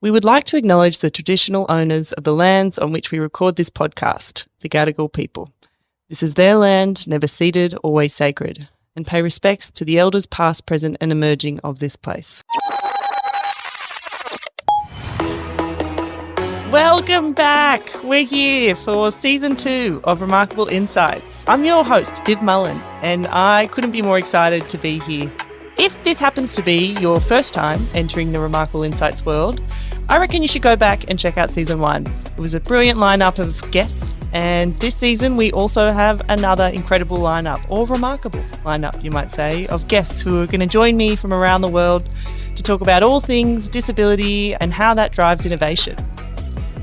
We would like to acknowledge the traditional owners of the lands on which we record this podcast, the Gadigal people. This is their land, never ceded, always sacred, and pay respects to the elders past, present and emerging of this place. Welcome back! We're here for Season 2 of Remarkable Insights. I'm your host, Viv Mullen, and I couldn't be more excited to be here. If this happens to be your first time entering the Remarkable Insights world, I reckon you should go back and check out Season 1. It was a brilliant lineup of guests, and this season we also have another incredible lineup, or remarkable lineup, you might say, of guests who are going to join me from around the world to talk about all things disability and how that drives innovation.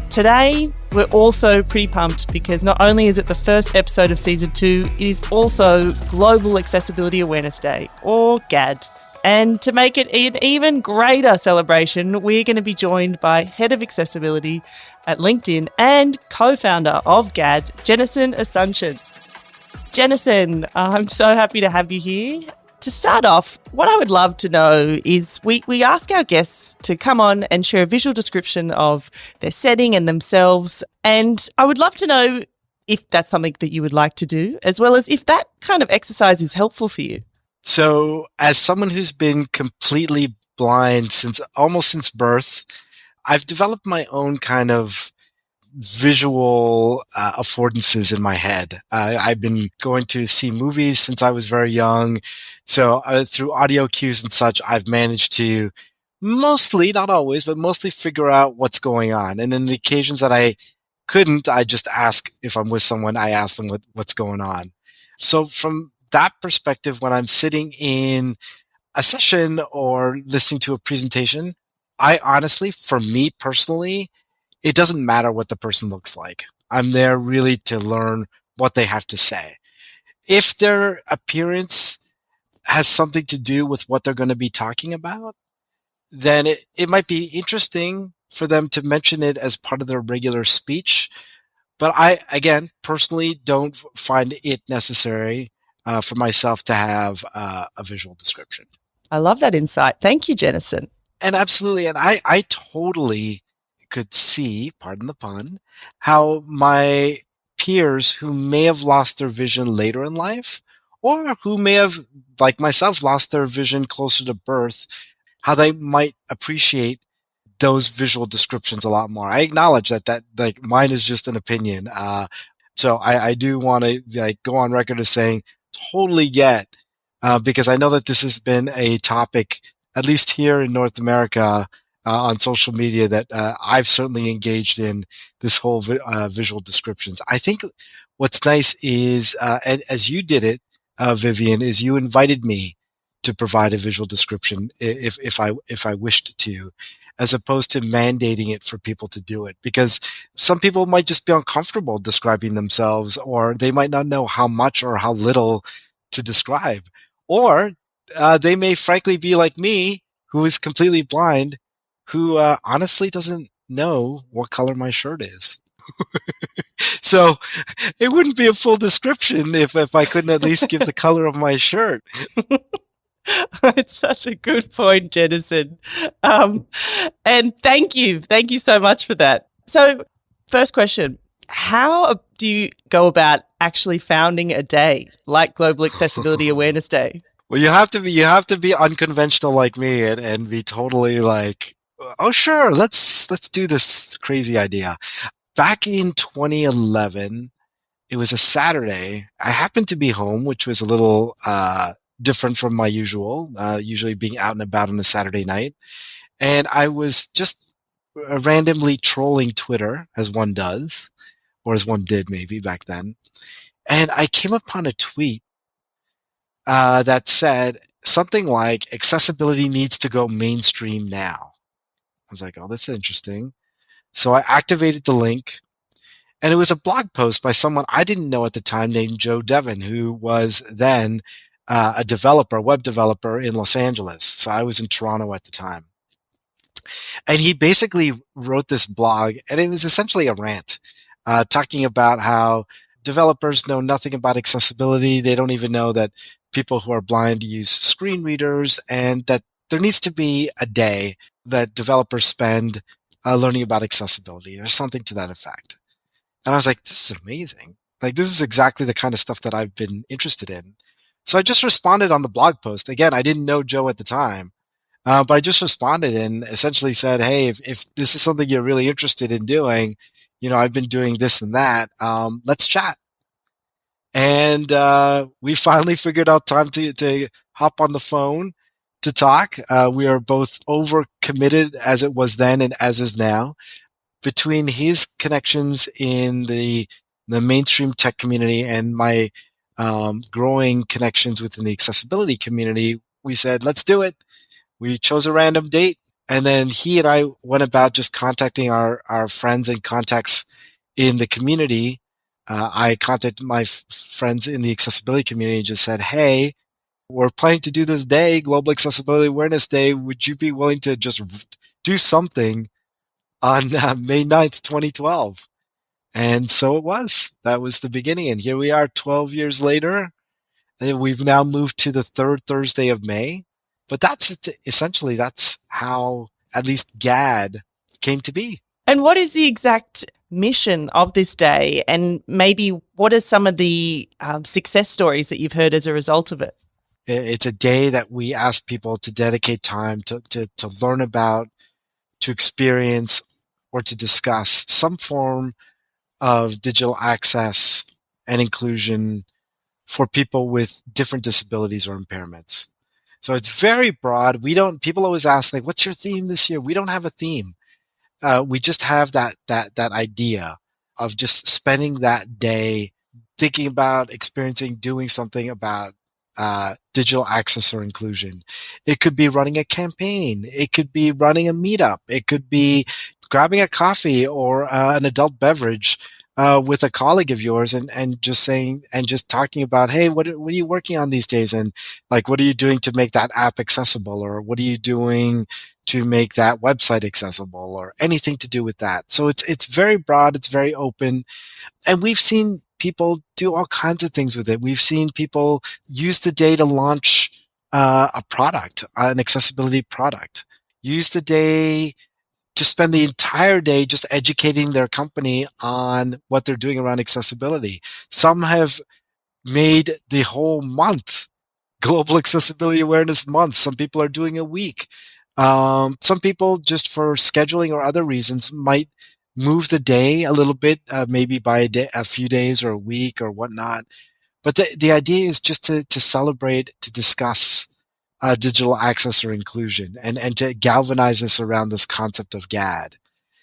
Today, we're also pretty pumped because not only is it the first episode of Season 2, it is also Global Accessibility Awareness Day, or GAD. And to make it an even greater celebration, we're going to be joined by Head of Accessibility at LinkedIn and co-founder of GAD, Jennison Asuncion. Jennison, I'm so happy to have you here. To start off, what I would love to know is we ask our guests to come on and share a visual description of their setting and themselves. And I would love to know if that's something that you would like to do, as well as if that kind of exercise is helpful for you. So as someone who's been completely blind almost since birth, I've developed my own kind of visual affordances in my head. I've been going to see movies since I was very young. So through audio cues and such, I've managed to mostly, not always, but mostly figure out what's going on. And in the occasions that I couldn't, I just ask if I'm with someone, I ask them what's going on. So from that perspective, when I'm sitting in a session or listening to a presentation, I honestly, for me personally, it doesn't matter what the person looks like. I'm there really to learn what they have to say. If their appearance has something to do with what they're going to be talking about, then it might be interesting for them to mention it as part of their regular speech. But I, again, personally don't find it necessary for myself to have a visual description. I love that insight. Thank you, Jennison. And absolutely. And I totally could see, pardon the pun, how my peers who may have lost their vision later in life, or who may have, like myself, lost their vision closer to birth, how they might appreciate those visual descriptions a lot more. I acknowledge that like mine is just an opinion. So I do want to go on record as saying totally get, because I know that this has been a topic, at least here in North America, on social media that I've certainly engaged in this whole visual descriptions. I think what's nice is, as you did it, Vivian, is you invited me to provide a visual description if I wished to, as opposed to mandating it for people to do it. Because some people might just be uncomfortable describing themselves, or they might not know how much or how little to describe. Or they may frankly be like me, who is completely blind, who honestly doesn't know what color my shirt is. So it wouldn't be a full description if I couldn't at least give the color of my shirt. It's such a good point, Jennison. And thank you so much for that. So first question, how do you go about actually founding a day like Global Accessibility Awareness Day? Well, you have to be unconventional like me and be totally like, oh, sure, let's do this crazy idea. Back in 2011, it was a Saturday. I happened to be home, which was a little different from my usual, usually being out and about on a Saturday night. And I was just randomly trolling Twitter, as one does, or as one did maybe back then. And I came upon a tweet that said something like, accessibility needs to go mainstream now. I was like, oh, that's interesting. So I activated the link, and it was a blog post by someone I didn't know at the time named Joe Devon, who was then a web developer in Los Angeles. So I was in Toronto at the time. And he basically wrote this blog, and it was essentially a rant, talking about how developers know nothing about accessibility. They don't even know that people who are blind use screen readers, and that there needs to be a day that developers spend learning about accessibility or something to that effect. And I was like, this is amazing. Like, this is exactly the kind of stuff that I've been interested in. So I just responded on the blog post. Again, I didn't know Joe at the time, but I just responded and essentially said, hey, if this is something you're really interested in doing, I've been doing this and that. Let's chat. And we finally figured out time to hop on the phone to talk. We are both overcommitted as it was then and as is now. Between his connections in the mainstream tech community and my growing connections within the accessibility community, we said, let's do it. We chose a random date. And then he and I went about just contacting our friends and contacts in the community. I contacted my friends in the accessibility community and just said, hey, we're planning to do this day, Global Accessibility Awareness Day. Would you be willing to just do something on May 9th, 2012? And so it was. That was the beginning. And here we are 12 years later. And we've now moved to the third Thursday of May. But that's how at least GAD came to be. And what is the exact mission of this day? And maybe what are some of the success stories that you've heard as a result of it? It's a day that we ask people to dedicate time to learn about, to experience, or to discuss some form of digital access and inclusion for people with different disabilities or impairments. So it's very broad. People always ask, like, what's your theme this year? We don't have a theme. We just have that idea of just spending that day thinking about, experiencing, doing something about digital access or inclusion. It could be running a campaign. It could be running a meetup. It could be grabbing a coffee or an adult beverage with a colleague of yours and just saying and just talking about, hey, what are you working on these days? And like, what are you doing to make that app accessible? Or what are you doing to make that website accessible, or anything to do with that? So it's very broad. It's very open. And we've seen people do all kinds of things with it. We've seen people use the day to launch a product, an accessibility product. Use the day to spend the entire day just educating their company on what they're doing around accessibility. Some have made the whole month Global Accessibility Awareness Month. Some people are doing a week. Some people, just for scheduling or other reasons, might move the day a little bit, maybe by a few days or a week or whatnot. But the idea is just to celebrate, to discuss digital access or inclusion, and to galvanize this around this concept of GAD.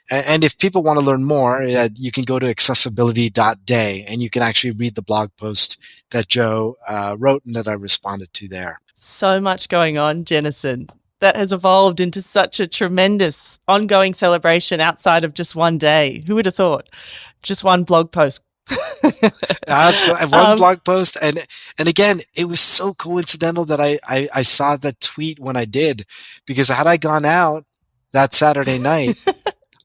And if people want to learn more, you can go to accessibility.day and you can actually read the blog post that Joe wrote and that I responded to there. So much going on, Jennison. That has evolved into such a tremendous ongoing celebration outside of just one day. Who would have thought? Just one blog post. Absolutely. One blog post. And again, it was so coincidental that I saw that tweet when I did, because had I gone out that Saturday night,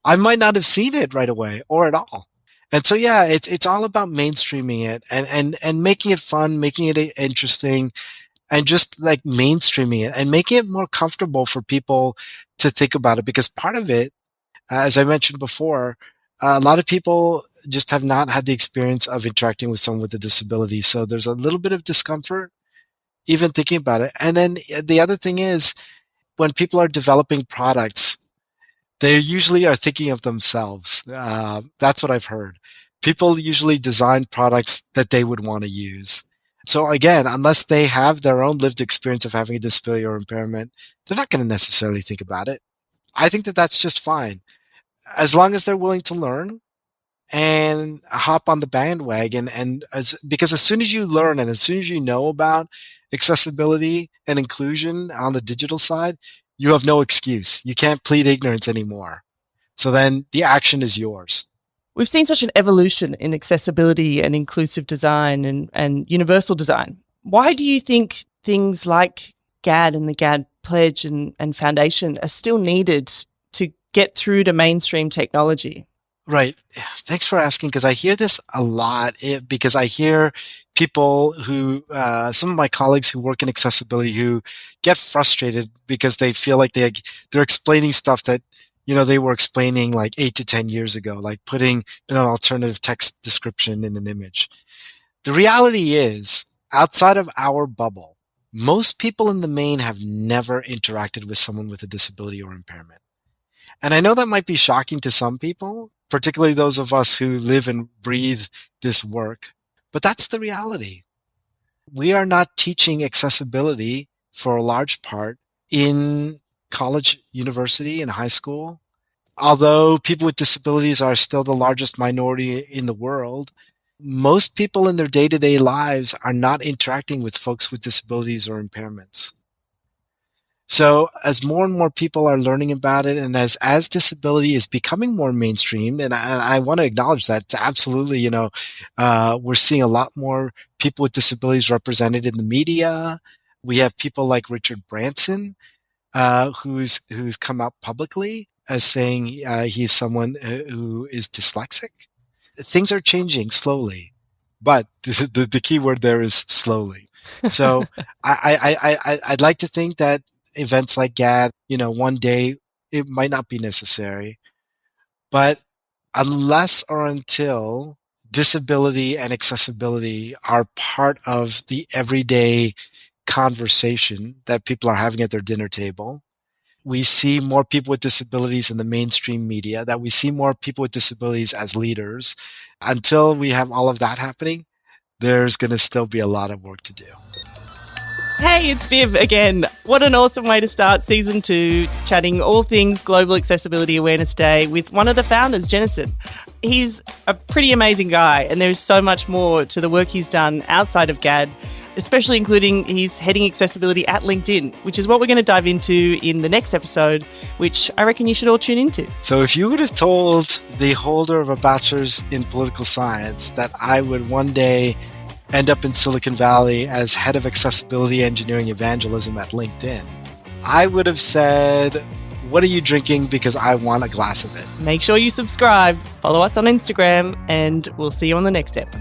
I might not have seen it right away or at all. And so, yeah, it's all about mainstreaming it and making it fun, making it interesting, and just like mainstreaming it and making it more comfortable for people to think about it. Because part of it, as I mentioned before, a lot of people just have not had the experience of interacting with someone with a disability. So there's a little bit of discomfort even thinking about it. And then the other thing is, when people are developing products, they usually are thinking of themselves. That's what I've heard. People usually design products that they would want to use. So again, unless they have their own lived experience of having a disability or impairment, they're not going to necessarily think about it. I think that that's just fine, as long as they're willing to learn and hop on the bandwagon. Because as soon as you learn and as soon as you know about accessibility and inclusion on the digital side, you have no excuse. You can't plead ignorance anymore. So then the action is yours. We've seen such an evolution in accessibility and inclusive design and universal design. Why do you think things like GAD and the GAD Pledge and Foundation are still needed to get through to mainstream technology? Right. Thanks for asking, because I hear this a lot, because I hear people who, some of my colleagues who work in accessibility, who get frustrated because they feel like they're explaining stuff that, they were explaining like 8 to 10 years ago, like putting an alternative text description in an image. The reality is, outside of our bubble, most people in the main have never interacted with someone with a disability or impairment. And I know that might be shocking to some people, particularly those of us who live and breathe this work, but that's the reality. We are not teaching accessibility for a large part in college, university, and high school. Although people with disabilities are still the largest minority in the world, most people in their day-to-day lives are not interacting with folks with disabilities or impairments. So as more and more people are learning about it, and as disability is becoming more mainstream, and I want to acknowledge that absolutely, we're seeing a lot more people with disabilities represented in the media. We have people like Richard Branson, who's come out publicly as saying he's someone who is dyslexic. Things are changing slowly, but the key word there is slowly. So I'd like to think that events like GAD, one day it might not be necessary, but unless or until disability and accessibility are part of the everyday conversation that people are having at their dinner table, we see more people with disabilities in the mainstream media, that we see more people with disabilities as leaders. Until we have all of that happening, there's going to still be a lot of work to do. Hey, it's Viv again. What an awesome way to start season 2, chatting all things Global Accessibility Awareness Day with one of the founders, Jennison. He's a pretty amazing guy, and there's so much more to the work he's done outside of GAD, especially including he's heading accessibility at LinkedIn, which is what we're going to dive into in the next episode, which I reckon you should all tune into. So if you would have told the holder of a bachelor's in political science that I would one day end up in Silicon Valley as head of accessibility engineering evangelism at LinkedIn, I would have said, what are you drinking? Because I want a glass of it. Make sure you subscribe, follow us on Instagram, and we'll see you on the next ep.